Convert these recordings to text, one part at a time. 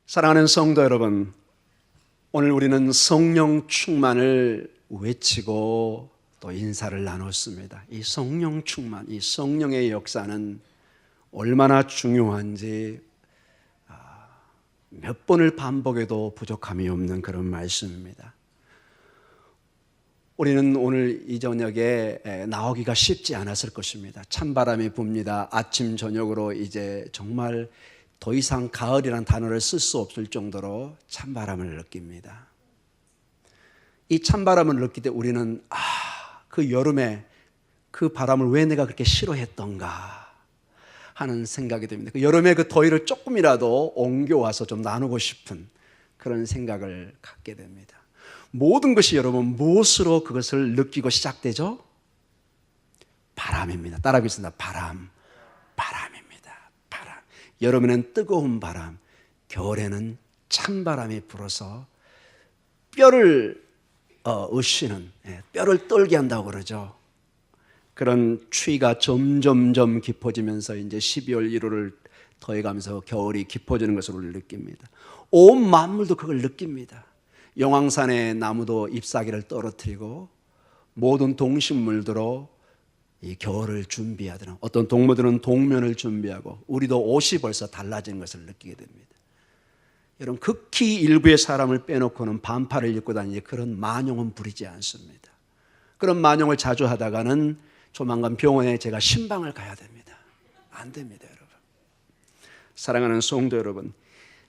사랑하는 성도 여러분, 오늘 우리는 성령 충만을 외치고 또 인사를 나눴습니다. 이 성령 충만, 이 성령의 역사는 얼마나 중요한지 몇 번을 반복해도 부족함이 없는 그런 말씀입니다. 우리는 오늘 이 저녁에 나오기가 쉽지 않았을 것입니다. 찬바람이 붑니다. 아침 저녁으로 이제 정말 더 이상 가을이라는 단어를 쓸 수 없을 정도로 찬바람을 느낍니다. 이 찬바람을 느낄 때 우리는 그 여름에 그 바람을 왜 내가 그렇게 싫어했던가 하는 생각이 듭니다. 그 여름에 그 더위를 조금이라도 옮겨와서 좀 나누고 싶은 그런 생각을 갖게 됩니다. 모든 것이 여러분 무엇으로 그것을 느끼고 시작되죠? 바람입니다. 따라하겠습니다. 바람입니다. 바람. 여름에는 뜨거운 바람, 겨울에는 찬바람이 불어서 뼈를 으시는, 뼈를 떨게 한다고 그러죠. 그런 추위가 점점점 깊어지면서 이제 12월 1월을 더해가면서 겨울이 깊어지는 것을 우리를 느낍니다. 온 만물도 그걸 느낍니다. 영왕산의 나무도 잎사귀를 떨어뜨리고 모든 동식물들로 이 겨울을 준비하더라. 어떤 동물들은 동면을 준비하고 우리도 옷이 벌써 달라지는 것을 느끼게 됩니다. 여러분, 극히 일부의 사람을 빼놓고는 반팔을 입고 다니는 그런 만용은 부리지 않습니다. 그런 만용을 자주 하다가는 조만간 병원에 제가 신방을 가야 됩니다. 안 됩니다, 여러분. 사랑하는 성도 여러분,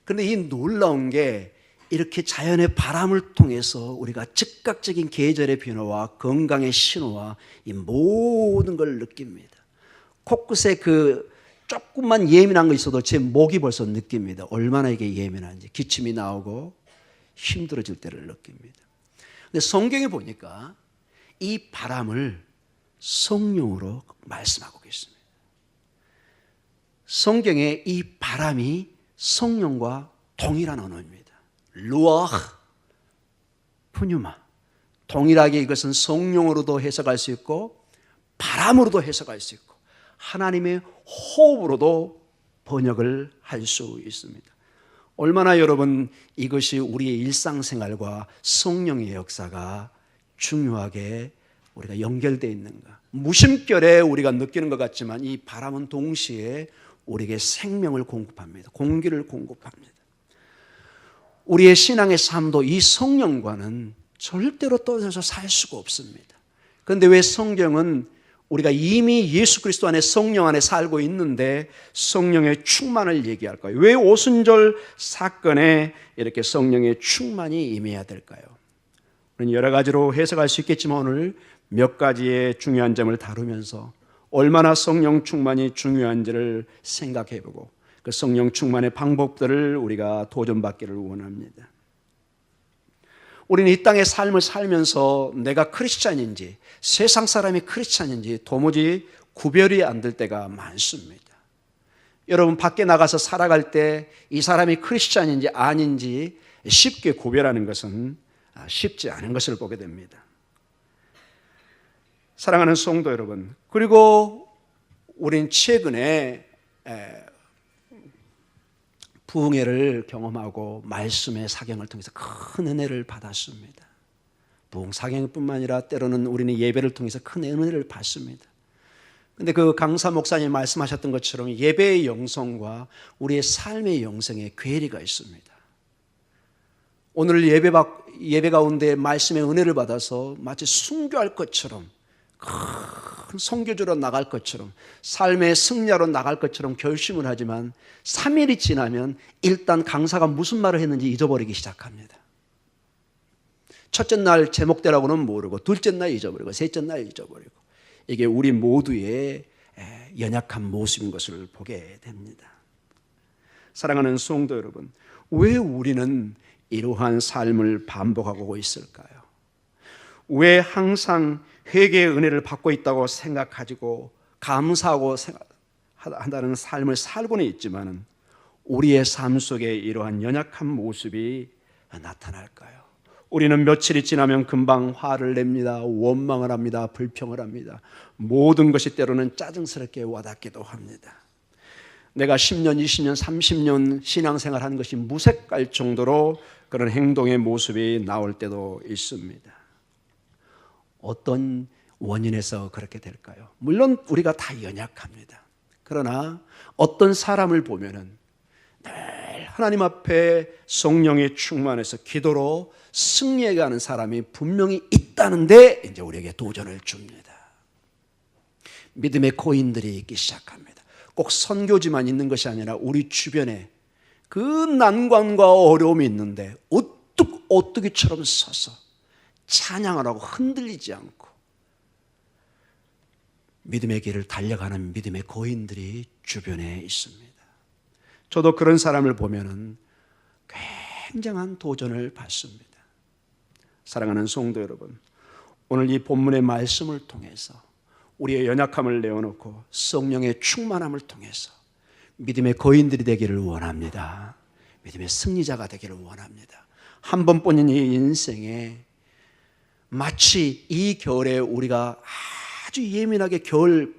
그런데 이 놀라운 게 이렇게 자연의 바람을 통해서 우리가 즉각적인 계절의 변화와 건강의 신호와 이 모든 걸 느낍니다. 코끝에 그 조금만 예민한 거 있어도 제 목이 벌써 느낍니다. 얼마나 이게 예민한지. 기침이 나오고 힘들어질 때를 느낍니다. 근데 성경에 보니까 이 바람을 성령으로 말씀하고 계십니다. 성경에 이 바람이 성령과 동일한 언어입니다. 루아흐, 푸뉴마. 동일하게 이것은 성령으로도 해석할 수 있고 바람으로도 해석할 수 있고 하나님의 호흡으로도 번역을 할 수 있습니다. 얼마나 여러분 이것이 우리의 일상생활과 성령의 역사가 중요하게 우리가 연결되어 있는가. 무심결에 우리가 느끼는 것 같지만 이 바람은 동시에 우리에게 생명을 공급합니다. 공기를 공급합니다. 우리의 신앙의 삶도 이 성령과는 절대로 떨어져서 살 수가 없습니다. 그런데 왜 성경은 우리가 이미 예수 그리스도 안에 성령 안에 살고 있는데 성령의 충만을 얘기할까요? 왜 오순절 사건에 이렇게 성령의 충만이 임해야 될까요? 우리는 여러 가지로 해석할 수 있겠지만 오늘 몇 가지의 중요한 점을 다루면서 얼마나 성령 충만이 중요한지를 생각해보고 그 성령 충만의 방법들을 우리가 도전받기를 원합니다. 우리는 이 땅의 삶을 살면서 내가 크리스찬인지 세상 사람이 크리스찬인지 도무지 구별이 안 될 때가 많습니다. 여러분 밖에 나가서 살아갈 때 이 사람이 크리스찬인지 아닌지 쉽게 구별하는 것은 쉽지 않은 것을 보게 됩니다. 사랑하는 성도 여러분, 그리고 우린 최근에 부흥회를 경험하고 말씀의 사경을 통해서 큰 은혜를 받았습니다. 부흥 사경뿐만 아니라 때로는 우리는 예배를 통해서 큰 은혜를 받습니다. 그런데 그 강사 목사님 말씀하셨던 것처럼 예배의 영성과 우리의 삶의 영성에 괴리가 있습니다. 오늘 예배 가운데 말씀의 은혜를 받아서 마치 순교할 것처럼 큰 선교주로 나갈 것처럼 삶의 승려로 나갈 것처럼 결심을 하지만 3일이 지나면 일단 강사가 무슨 말을 했는지 잊어버리기 시작합니다. 첫째 날 제목대로는 모르고 둘째 날 잊어버리고 셋째 날 잊어버리고 이게 우리 모두의 연약한 모습인 것을 보게 됩니다. 사랑하는 성도 여러분, 왜 우리는 이러한 삶을 반복하고 있을까요? 왜 항상 회개의 은혜를 받고 있다고 생각하고 감사하고 한다는 삶을 살고는 있지만 우리의 삶 속에 이러한 연약한 모습이 나타날까요? 우리는 며칠이 지나면 금방 화를 냅니다. 원망을 합니다. 불평을 합니다. 모든 것이 때로는 짜증스럽게 와닿기도 합니다. 내가 10년, 20년, 30년 신앙생활 한 것이 무색할 정도로 그런 행동의 모습이 나올 때도 있습니다. 어떤 원인에서 그렇게 될까요? 물론 우리가 다 연약합니다. 그러나 어떤 사람을 보면은 늘 하나님 앞에 성령의 충만해서 기도로 승리해가는 사람이 분명히 있다는데 이제 우리에게 도전을 줍니다. 믿음의 고인들이 있기 시작합니다. 꼭 선교지만 있는 것이 아니라 우리 주변에 그 난관과 어려움이 있는데 오뚜기처럼 서서 찬양을 하고 흔들리지 않고 믿음의 길을 달려가는 믿음의 고인들이 주변에 있습니다. 저도 그런 사람을 보면은 굉장한 도전을 받습니다. 사랑하는 성도 여러분, 오늘 이 본문의 말씀을 통해서 우리의 연약함을 내어놓고 성령의 충만함을 통해서 믿음의 거인들이 되기를 원합니다. 믿음의 승리자가 되기를 원합니다. 한 번뿐인 이 인생에 마치 이 겨울에 우리가 아주 예민하게 겨울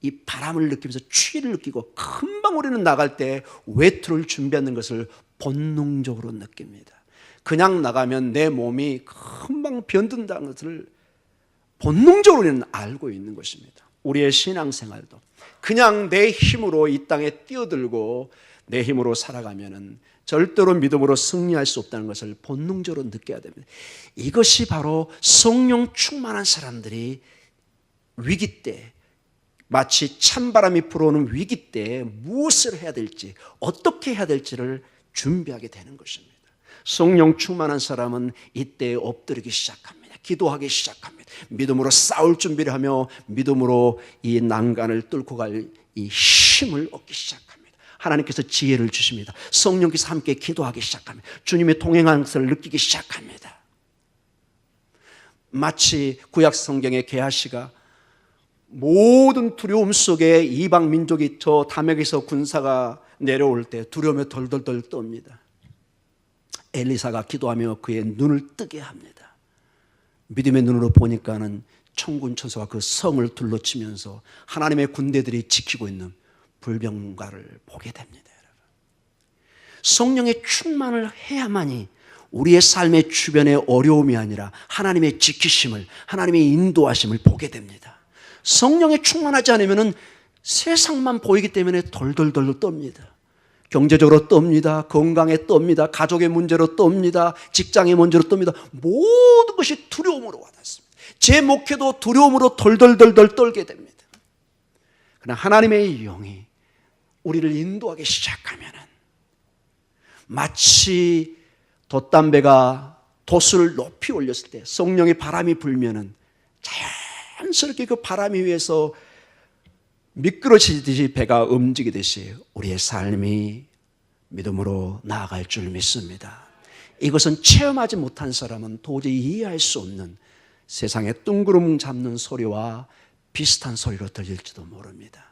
이 바람을 느끼면서 추위를 느끼고 금방 우리는 나갈 때 외투를 준비하는 것을 본능적으로 느낍니다. 그냥 나가면 내 몸이 금방 변든다는 것을 본능적으로 우리는 알고 있는 것입니다. 우리의 신앙생활도 그냥 내 힘으로 이 땅에 뛰어들고 내 힘으로 살아가면은 절대로 믿음으로 승리할 수 없다는 것을 본능적으로 느껴야 됩니다. 이것이 바로 성령 충만한 사람들이 위기 때, 마치 찬바람이 불어오는 위기 때 무엇을 해야 될지, 어떻게 해야 될지를 준비하게 되는 것입니다. 성령 충만한 사람은 이때 엎드리기 시작합니다. 기도하기 시작합니다. 믿음으로 싸울 준비를 하며 믿음으로 이 난간을 뚫고 갈 이 힘을 얻기 시작합니다. 하나님께서 지혜를 주십니다. 성령께서 함께 기도하기 시작합니다. 주님의 동행하는 것을 느끼기 시작합니다. 마치 구약 성경의 게하시가 모든 두려움 속에 이방 민족이 저 다메섹에서 군사가 내려올 때 두려움에 덜덜덜 떱니다. 엘리사가 기도하며 그의 눈을 뜨게 합니다. 믿음의 눈으로 보니까는 천군 천사가 그 성을 둘러치면서 하나님의 군대들이 지키고 있는 불병가를 보게 됩니다. 여러분. 성령의 충만을 해야만이 우리의 삶의 주변의 어려움이 아니라 하나님의 지키심을, 하나님의 인도하심을 보게 됩니다. 성령에 충만하지 않으면 세상만 보이기 때문에 덜덜덜 떱니다. 경제적으로 떱니다. 건강에 떱니다. 가족의 문제로 떱니다. 직장의 문제로 떱니다. 모든 것이 두려움으로 와닿습니다. 제 목회도 두려움으로 덜덜덜 떨게 됩니다. 그러나 하나님의 영이 우리를 인도하기 시작하면은 마치 돛담배가 돛을 높이 올렸을 때 성령의 바람이 불면은 자연스럽게 그 바람이 위에서 미끄러지듯이 배가 움직이듯이 우리의 삶이 믿음으로 나아갈 줄 믿습니다. 이것은 체험하지 못한 사람은 도저히 이해할 수 없는 세상의 뜬구름 잡는 소리와 비슷한 소리로 들릴지도 모릅니다.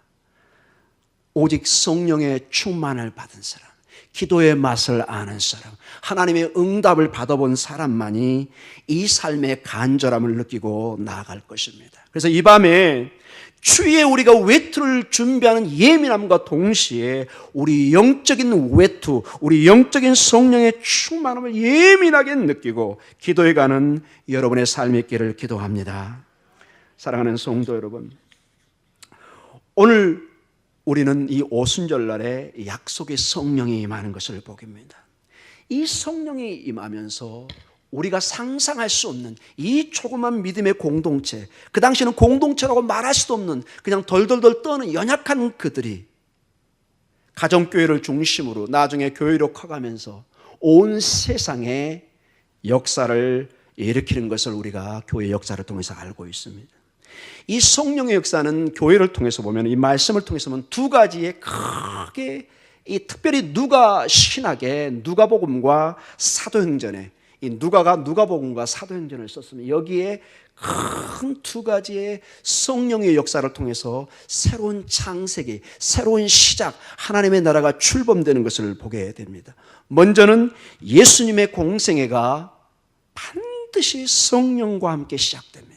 오직 성령의 충만을 받은 사람, 기도의 맛을 아는 사람, 하나님의 응답을 받아본 사람만이 이 삶의 간절함을 느끼고 나아갈 것입니다. 그래서 이 밤에 추위에 우리가 외투를 준비하는 예민함과 동시에 우리 영적인 외투, 우리 영적인 성령의 충만함을 예민하게 느끼고 기도해가는 여러분의 삶이 있기를 기도합니다. 사랑하는 성도 여러분, 오늘 우리는 이 오순절날에 약속의 성령이 임하는 것을 보깁니다. 이 성령이 임하면서 우리가 상상할 수 없는 이 조그만 믿음의 공동체, 그 당시에는 공동체라고 말할 수도 없는 그냥 덜덜덜 떠는 연약한 그들이 가정교회를 중심으로 나중에 교회로 커가면서 온 세상에 역사를 일으키는 것을 우리가 교회 역사를 통해서 알고 있습니다. 이 성령의 역사는 교회를 통해서 보면, 이 말씀을 통해서 보면 두 가지의 크게, 이 특별히 누가 신학의 누가복음과 사도행전에, 이 누가가 누가복음과 사도행전을 썼으면 여기에 큰 두 가지의 성령의 역사를 통해서 새로운 창세기, 새로운 시작, 하나님의 나라가 출범되는 것을 보게 됩니다. 먼저는 예수님의 공생애가 반드시 성령과 함께 시작됩니다.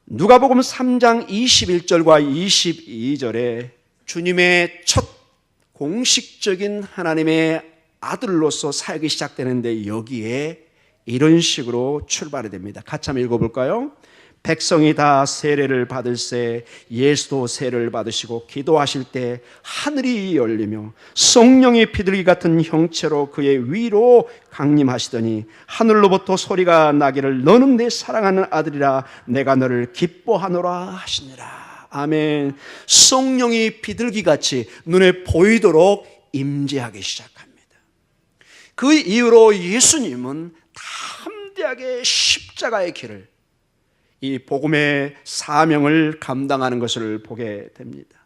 누가복음 3장 21절과 22절에 주님의 첫 공식적인 하나님의 아들로서 사역이 시작되는데 여기에 이런 식으로 출발이 됩니다. 같이 한번 읽어볼까요? 백성이 다 세례를 받을새 예수도 세례를 받으시고 기도하실 때 하늘이 열리며 성령이 비둘기 같은 형체로 그의 위로 강림하시더니 하늘로부터 소리가 나기를 너는 내 사랑하는 아들이라 내가 너를 기뻐하노라 하시니라. 아멘. 성령이 비둘기같이 눈에 보이도록 임재하기 시작합니다. 그 이후로 예수님은 담대하게 십자가의 길을, 이 복음의 사명을 감당하는 것을 보게 됩니다.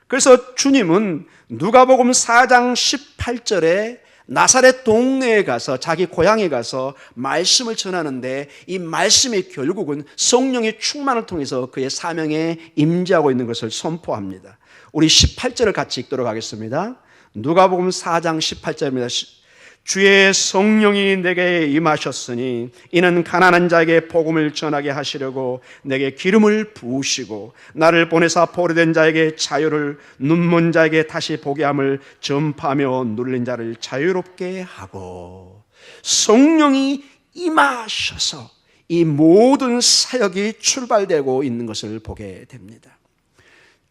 그래서 주님은 누가복음 4장 18절에 나사렛 동네에 가서 자기 고향에 가서 말씀을 전하는데 이 말씀이 결국은 성령의 충만을 통해서 그의 사명에 임재하고 있는 것을 선포합니다. 우리 18절을 같이 읽도록 하겠습니다. 누가복음 4장 18절입니다. 주의 성령이 내게 임하셨으니 이는 가난한 자에게 복음을 전하게 하시려고 내게 기름을 부으시고 나를 보내사 포로된 자에게 자유를, 눈먼 자에게 다시 보게 함을 전파하며 눌린 자를 자유롭게 하고. 성령이 임하셔서 이 모든 사역이 출발되고 있는 것을 보게 됩니다.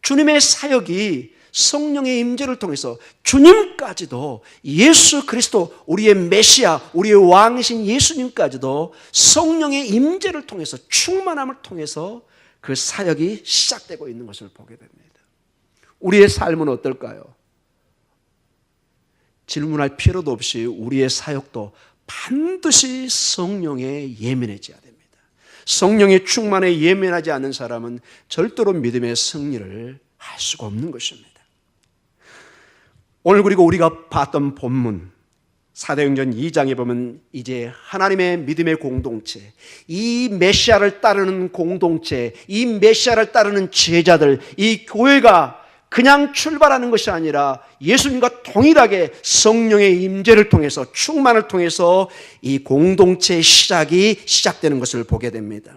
주님의 사역이 성령의 임재를 통해서 주님까지도, 예수 그리스도 우리의 메시아, 우리의 왕이신 예수님까지도 성령의 임재를 통해서, 충만함을 통해서 그 사역이 시작되고 있는 것을 보게 됩니다. 우리의 삶은 어떨까요? 질문할 필요도 없이 우리의 사역도 반드시 성령에 예민해져야 됩니다. 성령의 충만에 예민하지 않은 사람은 절대로 믿음의 승리를 할 수가 없는 것입니다. 오늘 그리고 우리가 봤던 본문 사도행전 2장에 보면 이제 하나님의 믿음의 공동체, 이 메시아를 따르는 공동체, 이 메시아를 따르는 제자들, 이 교회가 그냥 출발하는 것이 아니라 예수님과 동일하게 성령의 임재를 통해서, 충만을 통해서 이 공동체의 시작이 시작되는 것을 보게 됩니다.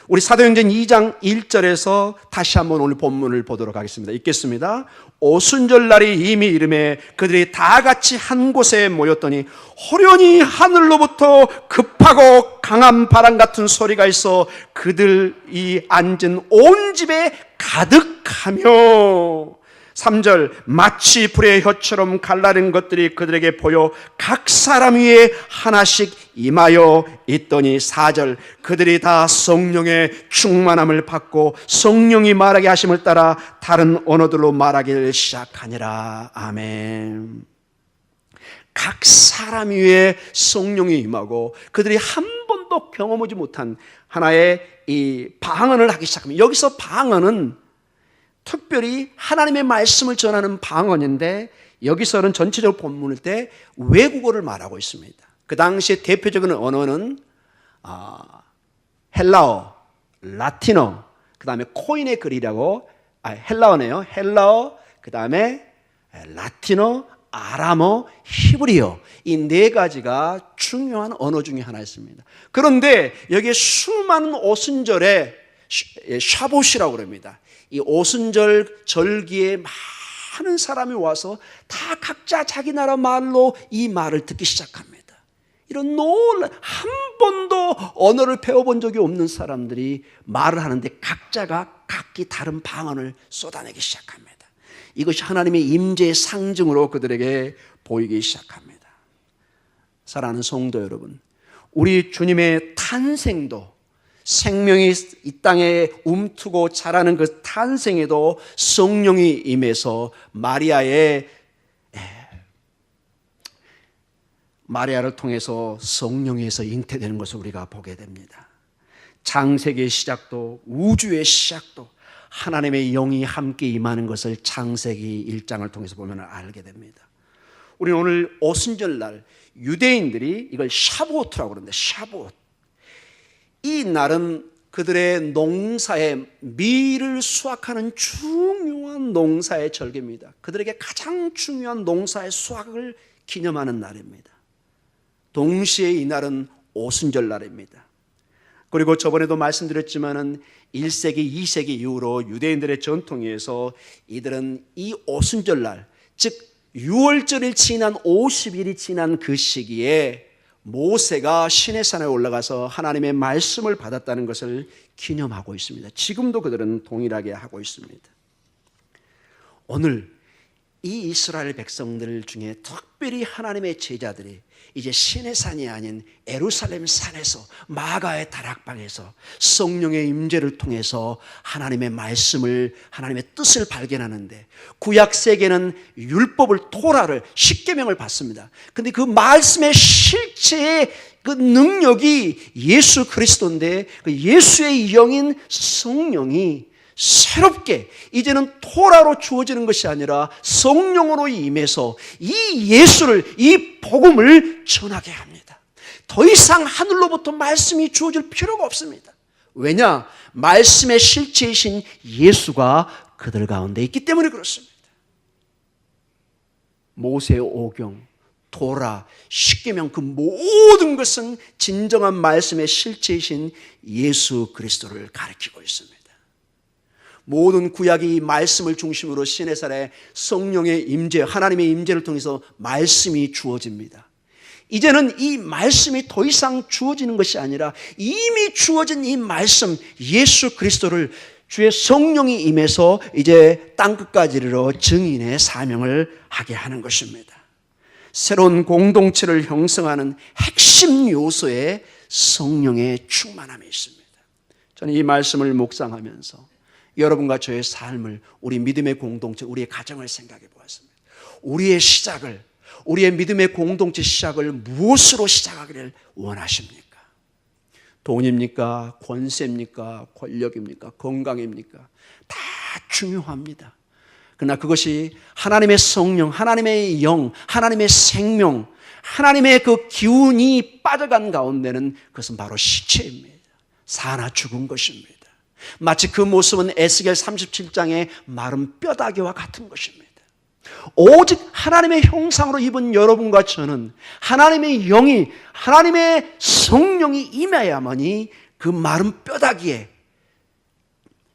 우리 사도행전 2장 1절에서 다시 한번 오늘 본문을 보도록 하겠습니다. 읽겠습니다. 오순절날이 이미 이름에 그들이 다 같이 한 곳에 모였더니 호련히 하늘로부터 급하고 강한 바람 같은 소리가 있어 그들이 앉은 온 집에 가득하며 3절 마치 불의 혀처럼 갈라진 것들이 그들에게 보여 각 사람 위에 하나씩 임하여 있더니 4절 그들이 다 성령의 충만함을 받고 성령이 말하게 하심을 따라 다른 언어들로 말하기를 시작하니라. 아멘. 각 사람 위에 성령이 임하고 그들이 한 번도 경험하지 못한 하나의 이 방언을 하기 시작합니다. 여기서 방언은 특별히 하나님의 말씀을 전하는 방언인데 여기서는 전체적으로 본문일 때 외국어를 말하고 있습니다. 그 당시에 대표적인 언어는 헬라어, 라틴어, 그 다음에 코인의 글이라고, 헬라어네요. 헬라어, 그 다음에 라틴어, 아람어, 히브리어, 이 네 가지가 중요한 언어 중에 하나였습니다. 그런데 여기에 수많은 오순절에 샤봇이라고 그럽니다. 이 오순절 절기에 많은 사람이 와서 다 각자 자기 나라 말로 이 말을 듣기 시작합니다. 이런 한 번도 언어를 배워본 적이 없는 사람들이 말을 하는데 각자가 각기 다른 방언을 쏟아내기 시작합니다. 이것이 하나님의 임재의 상징으로 그들에게 보이기 시작합니다. 사랑하는 성도 여러분, 우리 주님의 탄생도, 생명이 이 땅에 움트고 자라는 그 탄생에도 성령이 임해서 마리아를 통해서 성령에서 잉태되는 것을 우리가 보게 됩니다. 창세기의 시작도, 우주의 시작도 하나님의 영이 함께 임하는 것을 창세기 1장을 통해서 보면 알게 됩니다. 우리는 오늘 오순절날 유대인들이 이걸 샤보트라고 그러는데, 샤보트, 이 날은 그들의 농사의 밀을 수확하는 중요한 농사의 절기입니다. 그들에게 가장 중요한 농사의 수확을 기념하는 날입니다. 동시에 이 날은 오순절 날입니다. 그리고 저번에도 말씀드렸지만은 1세기, 2세기 이후로 유대인들의 전통에 의해서 이들은 이 오순절날, 즉 6월절을 지난 50일이 지난 그 시기에 모세가 시내산에 올라가서 하나님의 말씀을 받았다는 것을 기념하고 있습니다. 지금도 그들은 동일하게 하고 있습니다. 오늘 이 이스라엘 백성들 중에 특별히 하나님의 제자들이 이제 시내산이 아닌 예루살렘 산에서 마가의 다락방에서 성령의 임재를 통해서 하나님의 말씀을, 하나님의 뜻을 발견하는데, 구약 세계는 율법을, 토라를, 십계명을 받습니다. 근데 그 말씀의 실체의 그 능력이 예수 그리스도인데, 그 예수의 영인 성령이 새롭게 이제는 토라로 주어지는 것이 아니라 성령으로 임해서 이 예수를, 이 복음을 전하게 합니다. 더 이상 하늘로부터 말씀이 주어질 필요가 없습니다. 왜냐? 말씀의 실체이신 예수가 그들 가운데 있기 때문에 그렇습니다. 모세의 오경, 토라, 십계명, 그 모든 것은 진정한 말씀의 실체이신 예수 그리스도를 가리키고 있습니다. 모든 구약이 말씀을 중심으로 시내산에 성령의 임재, 하나님의 임재를 통해서 말씀이 주어집니다. 이제는 이 말씀이 더 이상 주어지는 것이 아니라 이미 주어진 이 말씀, 예수 그리스도를 주의 성령이 임해서 이제 땅끝까지 이르러 증인의 사명을 하게 하는 것입니다. 새로운 공동체를 형성하는 핵심 요소에 성령의 충만함이 있습니다. 저는 이 말씀을 묵상하면서 여러분과 저의 삶을, 우리 믿음의 공동체, 우리의 가정을 생각해 보았습니다. 우리의 시작을, 우리의 믿음의 공동체 시작을 무엇으로 시작하기를 원하십니까? 돈입니까? 권세입니까? 권력입니까? 건강입니까? 다 중요합니다. 그러나 그것이 하나님의 성령, 하나님의 영, 하나님의 생명, 하나님의 그 기운이 빠져간 가운데는 그것은 바로 시체입니다. 사나 죽은 것입니다. 마치 그 모습은 에스겔 37장의 마른 뼈다귀와 같은 것입니다. 오직 하나님의 형상으로 입은 여러분과 저는 하나님의 영이, 하나님의 성령이 임해야만이 그 마른 뼈다귀에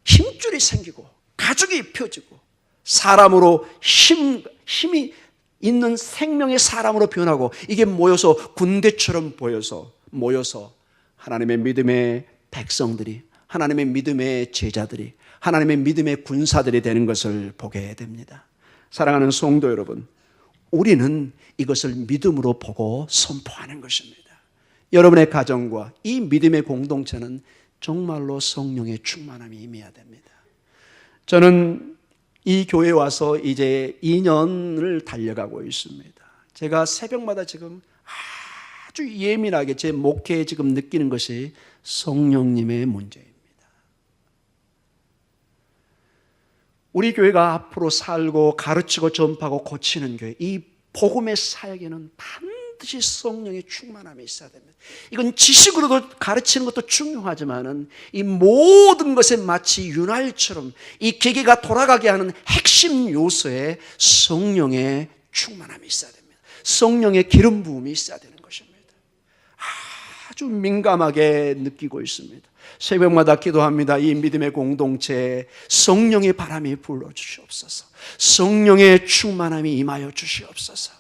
힘줄이 생기고 가죽이 펴지고 사람으로 힘이 있는 생명의 사람으로 변하고, 이게 모여서 군대처럼 모여서 하나님의 믿음의 백성들이, 하나님의 믿음의 제자들이, 하나님의 믿음의 군사들이 되는 것을 보게 됩니다. 사랑하는 성도 여러분, 우리는 이것을 믿음으로 보고 선포하는 것입니다. 여러분의 가정과 이 믿음의 공동체는 정말로 성령의 충만함이 임해야 됩니다. 저는 이 교회에 와서 이제 2년을 달려가고 있습니다. 제가 새벽마다 지금 아주 예민하게 제 목회에 지금 느끼는 것이 성령님의 문제입니다. 우리 교회가 앞으로 살고 가르치고 전파하고 고치는 교회, 이 복음의 사역에는 반드시 성령의 충만함이 있어야 됩니다. 이건 지식으로도 가르치는 것도 중요하지만은 이 모든 것에 마치 윤활처럼 이 계기가 돌아가게 하는 핵심 요소에 성령의 충만함이 있어야 됩니다. 성령의 기름 부음이 있어야 되는 것입니다. 아주 민감하게 느끼고 있습니다. 새벽마다 기도합니다. 이 믿음의 공동체에 성령의 바람이 불러주시옵소서. 성령의 충만함이 임하여 주시옵소서.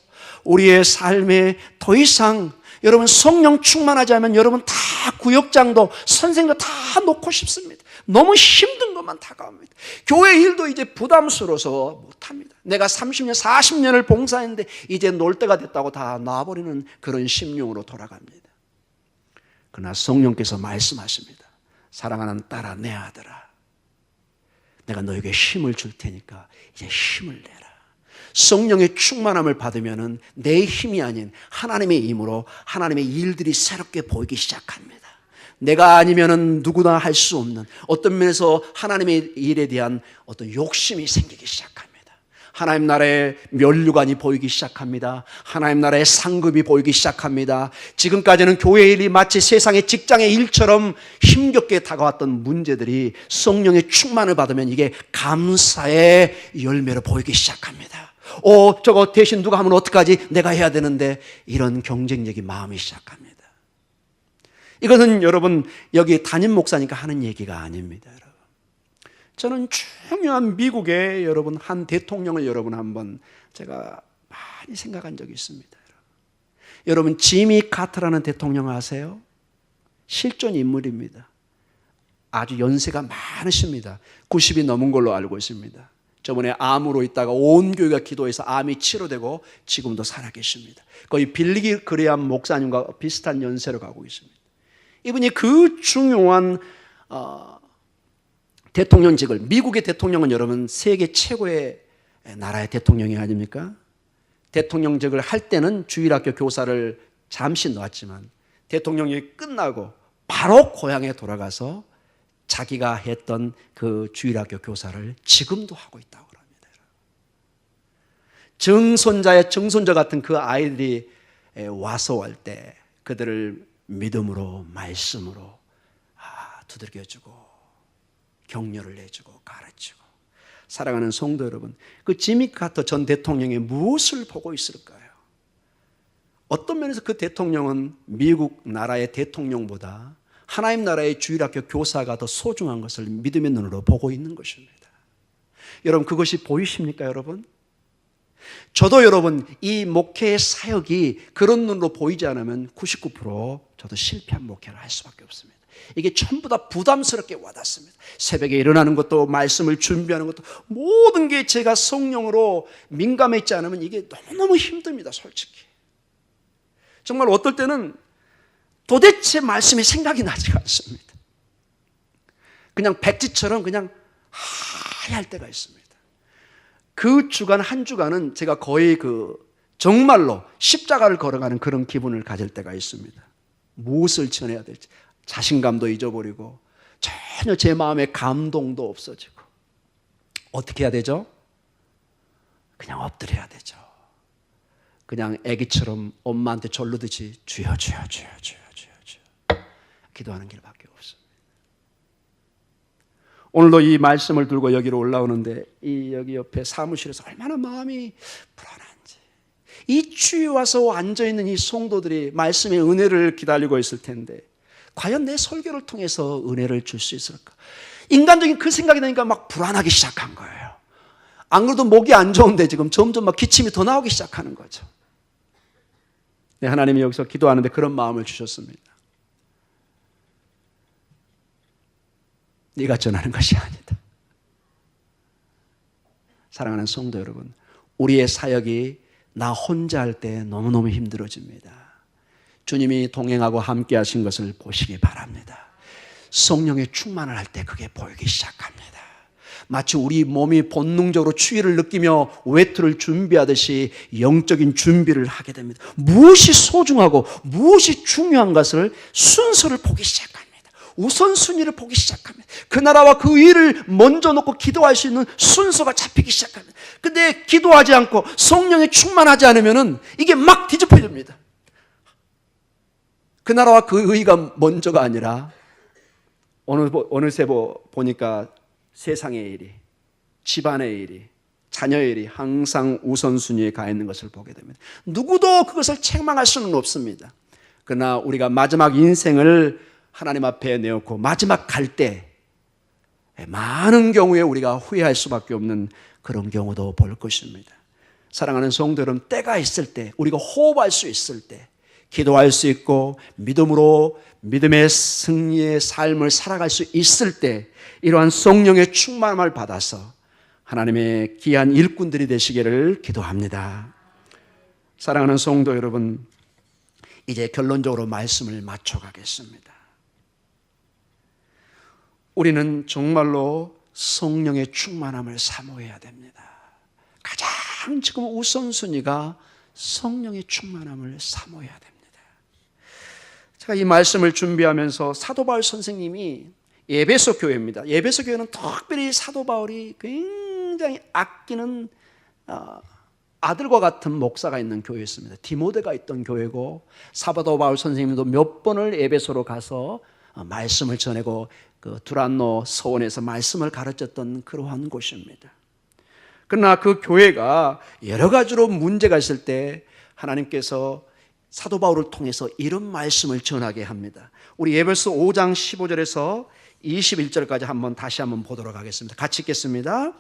우리의 삶에 더 이상, 여러분 성령 충만하지 않으면 여러분 다 구역장도 선생도 다 놓고 싶습니다. 너무 힘든 것만 다가옵니다. 교회 일도 이제 부담스러워서 못합니다. 내가 30년 40년을 봉사했는데 이제 놀 때가 됐다고 다 놔버리는 그런 심령으로 돌아갑니다. 그러나 성령께서 말씀하십니다. 사랑하는 딸아, 내 아들아, 내가 너에게 힘을 줄 테니까 이제 힘을 내라. 성령의 충만함을 받으면은 내 힘이 아닌 하나님의 힘으로 하나님의 일들이 새롭게 보이기 시작합니다. 내가 아니면은 누구나 할 수 없는, 어떤 면에서 하나님의 일에 대한 어떤 욕심이 생기기 시작합니다. 하나님 나라의 면류관이 보이기 시작합니다. 하나님 나라의 상급이 보이기 시작합니다. 지금까지는 교회의 일이 마치 세상의 직장의 일처럼 힘겹게 다가왔던 문제들이 성령의 충만을 받으면 이게 감사의 열매로 보이기 시작합니다. 저거 대신 누가 하면 어떡하지? 내가 해야 되는데, 이런 경쟁력이 마음이 시작합니다. 이것은 여러분 여기 담임 목사니까 하는 얘기가 아닙니다. 여러분. 저는 중요한 미국의 여러분 한 대통령을 여러분 한번 제가 많이 생각한 적이 있습니다. 여러분 지미 카터라는 대통령 아세요? 실존 인물입니다. 아주 연세가 많으십니다. 90이 넘은 걸로 알고 있습니다. 저번에 암으로 있다가 온 교회가 기도해서 암이 치료되고 지금도 살아계십니다. 거의 빌리 그레암 목사님과 비슷한 연세로 가고 있습니다. 이분이 그 중요한 대통령직을, 미국의 대통령은 여러분 세계 최고의 나라의 대통령이 아닙니까? 대통령직을 할 때는 주일학교 교사를 잠시 놓았지만 대통령이 끝나고 바로 고향에 돌아가서 자기가 했던 그 주일학교 교사를 지금도 하고 있다고 합니다. 정손자의 정손자 같은 그 아이들이 와서 할 때 그들을 믿음으로 말씀으로 두들겨주고 격려를 해주고 가르치고. 사랑하는 성도 여러분, 그 지미 카터 전 대통령이 무엇을 보고 있을까요? 어떤 면에서 그 대통령은 미국 나라의 대통령보다 하나님 나라의 주일학교 교사가 더 소중한 것을 믿음의 눈으로 보고 있는 것입니다. 여러분 그것이 보이십니까 여러분? 저도 여러분 이 목회의 사역이 그런 눈으로 보이지 않으면 99% 저도 실패한 목회를 할 수밖에 없습니다. 이게 전부 다 부담스럽게 와닿습니다. 새벽에 일어나는 것도 말씀을 준비하는 것도 모든 게 제가 성령으로 민감했지 않으면 이게 너무너무 힘듭니다. 솔직히 정말 어떨 때는 도대체 말씀이 생각이 나지가 않습니다. 그냥 백지처럼 그냥 하얄 때가 있습니다. 그 주간 한 주간은 제가 거의 정말로 십자가를 걸어가는 그런 기분을 가질 때가 있습니다. 무엇을 전해야 될지 자신감도 잊어버리고 전혀 제 마음에 감동도 없어지고 어떻게 해야 되죠? 그냥 엎드려야 되죠. 그냥 아기처럼 엄마한테 절르듯이 주여 주여 주여 주여 주여 주여 기도하는 길밖에 없습니다. 오늘도 이 말씀을 들고 여기로 올라오는데 이 여기 옆에 사무실에서 얼마나 마음이 불안한지, 이 주위에 와서 앉아있는 이 성도들이 말씀의 은혜를 기다리고 있을 텐데 과연 내 설교를 통해서 은혜를 줄 수 있을까? 인간적인 그 생각이 나니까 막 불안하기 시작한 거예요. 안 그래도 목이 안 좋은데 지금 점점 막 기침이 더 나오기 시작하는 거죠. 네, 하나님이 여기서 기도하는데 그런 마음을 주셨습니다. 네가 전하는 것이 아니다. 사랑하는 성도 여러분, 우리의 사역이 나 혼자 할 때 너무너무 힘들어집니다. 주님이 동행하고 함께 하신 것을 보시기 바랍니다. 성령의 충만을 할 때 그게 보이기 시작합니다. 마치 우리 몸이 본능적으로 추위를 느끼며 외투를 준비하듯이 영적인 준비를 하게 됩니다. 무엇이 소중하고 무엇이 중요한 것을 순서를 보기 시작합니다. 우선순위를 보기 시작합니다. 그 나라와 그 일을 먼저 놓고 기도할 수 있는 순서가 잡히기 시작합니다. 근데 기도하지 않고 성령에 충만하지 않으면 이게 막 뒤집어집니다. 그 나라와 그 의가 먼저가 아니라 어느새 보니까 세상의 일이, 집안의 일이, 자녀의 일이 항상 우선순위에 가 있는 것을 보게 됩니다. 누구도 그것을 책망할 수는 없습니다. 그러나 우리가 마지막 인생을 하나님 앞에 내놓고 마지막 갈 때 많은 경우에 우리가 후회할 수밖에 없는 그런 경우도 볼 것입니다. 사랑하는 성도 여러분, 때가 있을 때, 우리가 호흡할 수 있을 때 기도할 수 있고 믿음으로 믿음의 승리의 삶을 살아갈 수 있을 때 이러한 성령의 충만함을 받아서 하나님의 귀한 일꾼들이 되시기를 기도합니다. 사랑하는 성도 여러분, 이제 결론적으로 말씀을 맞춰가겠습니다. 우리는 정말로 성령의 충만함을 사모해야 됩니다. 가장 지금 우선순위가 성령의 충만함을 사모해야 됩니다. 제가 이 말씀을 준비하면서 사도 바울 선생님이 에베소 교회입니다. 에베소 교회는 특별히 사도 바울이 굉장히 아끼는 아들과 같은 목사가 있는 교회였습니다. 디모데가 있던 교회고 사도 바울 선생님도 몇 번을 에베소로 가서 말씀을 전하고 그 두란노 서원에서 말씀을 가르쳤던 그러한 곳입니다. 그러나 그 교회가 여러 가지로 문제가 있을 때 하나님께서 사도 바울을 통해서 이런 말씀을 전하게 합니다. 우리 에베소 5장 15절에서 21절까지 다시 한번 보도록 하겠습니다. 같이 읽겠습니다.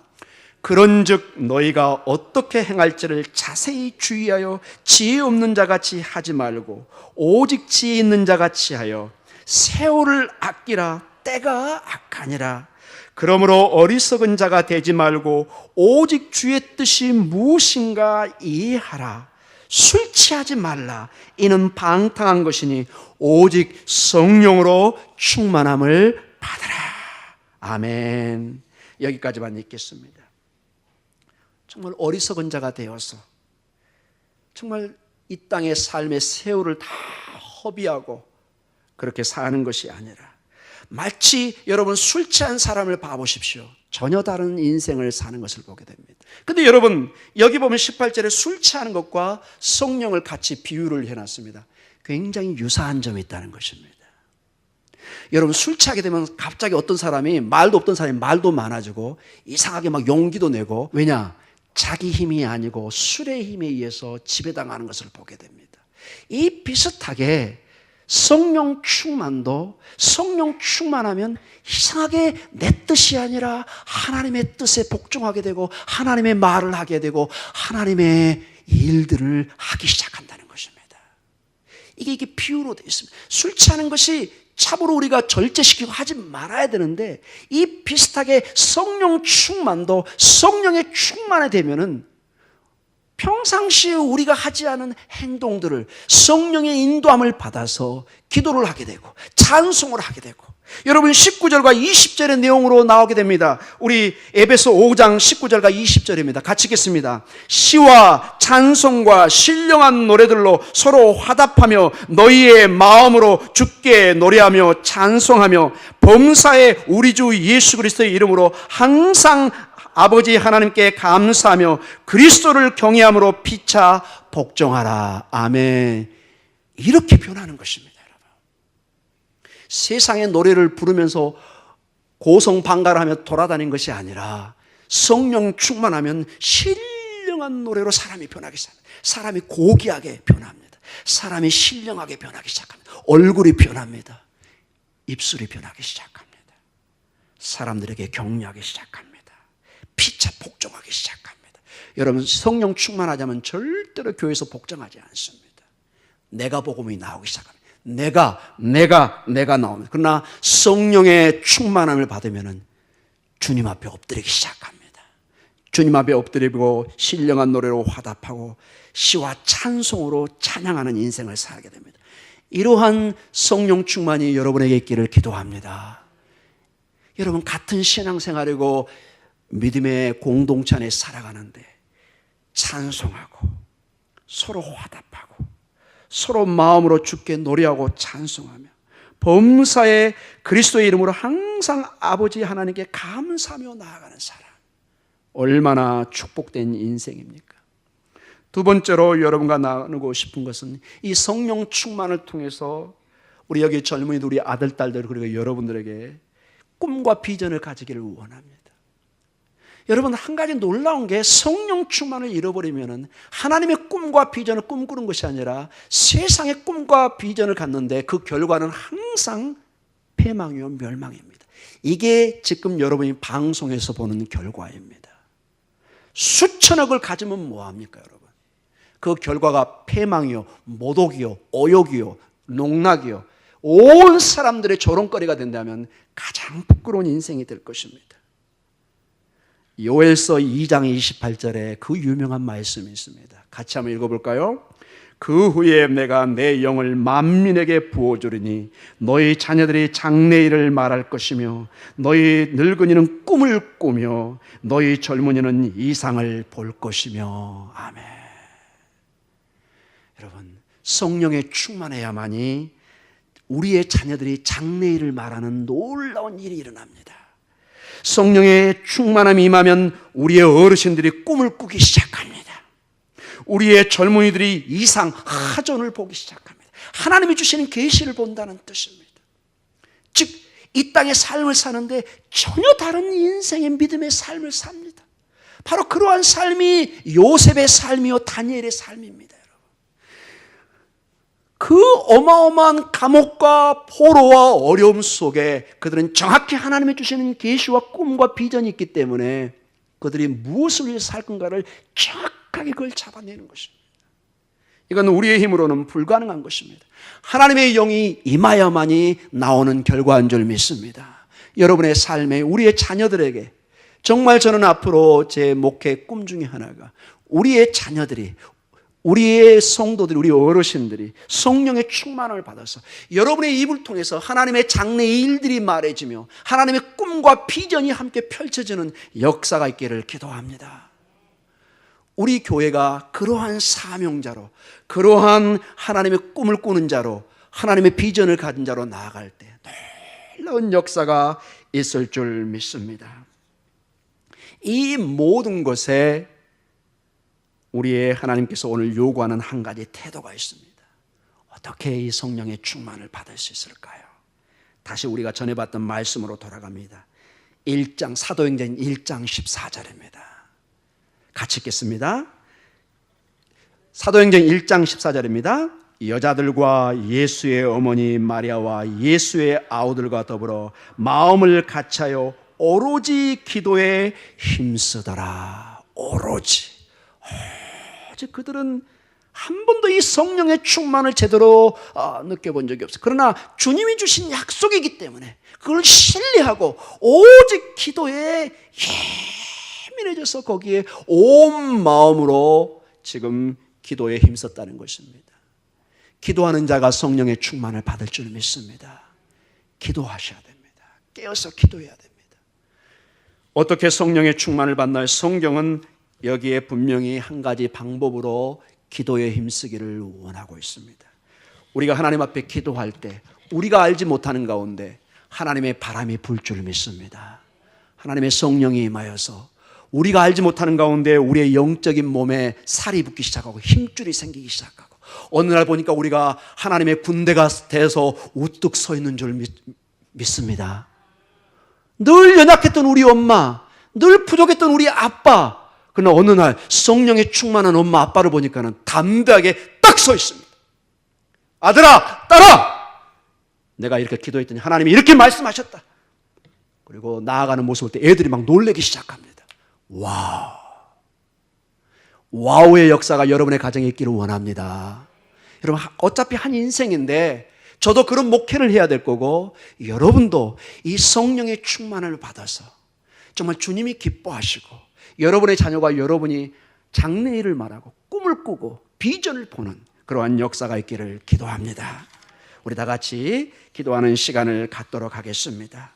그런즉 너희가 어떻게 행할지를 자세히 주의하여 지혜 없는 자같이 하지 말고 오직 지혜 있는 자같이 하여 세월을 아끼라. 때가 악하니라. 그러므로 어리석은 자가 되지 말고 오직 주의 뜻이 무엇인가 이해하라. 술 취하지 말라. 이는 방탕한 것이니 오직 성령으로 충만함을 받으라. 아멘. 여기까지만 읽겠습니다. 정말 어리석은 자가 되어서 정말 이 땅의 삶의 세월을 다 허비하고 그렇게 사는 것이 아니라 마치 여러분 술 취한 사람을 봐보십시오. 전혀 다른 인생을 사는 것을 보게 됩니다. 근데 여러분 여기 보면 18절에 술 취하는 것과 성령을 같이 비유를 해놨습니다. 굉장히 유사한 점이 있다는 것입니다. 여러분 술 취하게 되면 갑자기 어떤 사람이 말도 없던 사람이 말도 많아지고 이상하게 막 용기도 내고, 왜냐? 자기 힘이 아니고 술의 힘에 의해서 지배당하는 것을 보게 됩니다. 이 비슷하게 성령 충만도, 성령 충만하면 이상하게 내 뜻이 아니라 하나님의 뜻에 복종하게 되고 하나님의 말을 하게 되고 하나님의 일들을 하기 시작한다는 것입니다. 이게 비유로 되어 있습니다. 술 취하는 것이 참으로 우리가 절제시키고 하지 말아야 되는데, 이 비슷하게 성령 충만도, 성령의 충만이 되면은 평상시에 우리가 하지 않은 행동들을 성령의 인도함을 받아서 기도를 하게 되고 찬송을 하게 되고, 여러분 19절과 20절의 내용으로 나오게 됩니다. 우리 에베소 5장 19절과 20절입니다. 같이 읽겠습니다. 시와 찬송과 신령한 노래들로 서로 화답하며 너희의 마음으로 주께 노래하며 찬송하며 범사에 우리 주 예수 그리스도의 이름으로 항상 아버지 하나님께 감사하며 그리스도를 경외함으로 피차 복종하라. 아멘. 이렇게 변하는 것입니다. 세상의 노래를 부르면서 고성방가를 하며 돌아다니는 것이 아니라 성령 충만하면 신령한 노래로 사람이 변하기 시작합니다. 사람이 고귀하게 변합니다. 사람이 신령하게 변하기 시작합니다. 얼굴이 변합니다. 입술이 변하기 시작합니다. 사람들에게 격려하기 시작합니다. 피차 복종하기 시작합니다. 여러분 성령 충만하자면 절대로 교회에서 복종하지 않습니다. 내가 복음이 나오기 시작합니다. 내가 나옵니다. 그러나 성령의 충만함을 받으면 주님 앞에 엎드리기 시작합니다. 주님 앞에 엎드리고 신령한 노래로 화답하고 시와 찬송으로 찬양하는 인생을 살게 됩니다. 이러한 성령 충만이 여러분에게 있기를 기도합니다. 여러분 같은 신앙생활이고 믿음의 공동체 안에 살아가는데 찬송하고 서로 화답하고 서로 마음으로 주께 노래하고 찬송하며 범사에 그리스도의 이름으로 항상 아버지 하나님께 감사하며 나아가는 사람, 얼마나 축복된 인생입니까? 두 번째로 여러분과 나누고 싶은 것은 이 성령 충만을 통해서 우리 여기 젊은이들, 우리 아들, 딸들, 그리고 여러분들에게 꿈과 비전을 가지기를 원합니다. 여러분 한 가지 놀라운 게, 성령 충만을 잃어버리면 하나님의 꿈과 비전을 꿈꾸는 것이 아니라 세상의 꿈과 비전을 갖는데 그 결과는 항상 패망이요 멸망입니다. 이게 지금 여러분이 방송에서 보는 결과입니다. 수천억을 가지면 뭐합니까 여러분? 그 결과가 패망이요 모독이요 오욕이요 농락이요 온 사람들의 조롱거리가 된다면 가장 부끄러운 인생이 될 것입니다. 요엘서 2장 28절에 그 유명한 말씀이 있습니다. 같이 한번 읽어볼까요? 그 후에 내가 내 영을 만민에게 부어주리니 너희 자녀들이 장래일을 말할 것이며 너희 늙은이는 꿈을 꾸며 너희 젊은이는 이상을 볼 것이며. 아멘. 여러분 성령에 충만해야만이 우리의 자녀들이 장래일을 말하는 놀라운 일이 일어납니다. 성령의 충만함이 임하면 우리의 어르신들이 꿈을 꾸기 시작합니다. 우리의 젊은이들이 이상, 하전을 보기 시작합니다. 하나님이 주시는 계시를 본다는 뜻입니다. 즉 이 땅의 삶을 사는데 전혀 다른 인생의 믿음의 삶을 삽니다. 바로 그러한 삶이 요셉의 삶이요 다니엘의 삶입니다. 여러분. 그 어마어마한 감옥과 포로와 어려움 속에 그들은 정확히 하나님이 주시는 계시와 꿈과 비전이 있기 때문에 그들이 무엇을 위해 살 건가를 정확하게 그걸 잡아내는 것입니다. 이건 우리의 힘으로는 불가능한 것입니다. 하나님의 영이 임하여만이 나오는 결과인 줄 믿습니다. 여러분의 삶에, 우리의 자녀들에게, 정말 저는 앞으로 제 목회 꿈 중에 하나가 우리의 자녀들이, 우리의 성도들이, 우리 어르신들이 성령의 충만을 받아서 여러분의 입을 통해서 하나님의 장래의 일들이 말해지며 하나님의 꿈과 비전이 함께 펼쳐지는 역사가 있기를 기도합니다. 우리 교회가 그러한 사명자로, 그러한 하나님의 꿈을 꾸는 자로, 하나님의 비전을 가진 자로 나아갈 때 놀라운 역사가 있을 줄 믿습니다. 이 모든 것에 우리의 하나님께서 오늘 요구하는 한 가지 태도가 있습니다. 어떻게 이 성령의 충만을 받을 수 있을까요? 다시 우리가 전해봤던 말씀으로 돌아갑니다. 1장, 사도행전 1장 14절입니다. 같이 읽겠습니다. 사도행전 1장 14절입니다. 여자들과 예수의 어머니 마리아와 예수의 아우들과 더불어 마음을 같이하여 오로지 기도에 힘쓰더라. 오로지 그들은 한 번도 이 성령의 충만을 제대로 느껴본 적이 없어요. 그러나 주님이 주신 약속이기 때문에 그걸 신뢰하고 오직 기도에 예민해져서 거기에 온 마음으로 지금 기도에 힘썼다는 것입니다. 기도하는 자가 성령의 충만을 받을 줄 믿습니다. 기도하셔야 됩니다. 깨어서 기도해야 됩니다. 어떻게 성령의 충만을 받나요? 성경은 여기에 분명히 한 가지 방법으로 기도에 힘쓰기를 원하고 있습니다. 우리가 하나님 앞에 기도할 때 우리가 알지 못하는 가운데 하나님의 바람이 불 줄 믿습니다. 하나님의 성령이 임하여서 우리가 알지 못하는 가운데 우리의 영적인 몸에 살이 붙기 시작하고 힘줄이 생기기 시작하고 어느 날 보니까 우리가 하나님의 군대가 돼서 우뚝 서 있는 줄 믿습니다. 늘 연약했던 우리 엄마, 늘 부족했던 우리 아빠, 그러나 어느 날 성령에 충만한 엄마 아빠를 보니까는 담대하게 딱 서 있습니다. 아들아, 딸아, 내가 이렇게 기도했더니 하나님이 이렇게 말씀하셨다. 그리고 나아가는 모습을 때 애들이 막 놀래기 시작합니다. 와우의 역사가 여러분의 가정에 있기를 원합니다. 여러분, 어차피 한 인생인데 저도 그런 목회를 해야 될 거고 여러분도 이 성령의 충만을 받아서 정말 주님이 기뻐하시고 여러분의 자녀가 여러분이 장래일을 말하고 꿈을 꾸고 비전을 보는 그러한 역사가 있기를 기도합니다. 우리 다 같이 기도하는 시간을 갖도록 하겠습니다.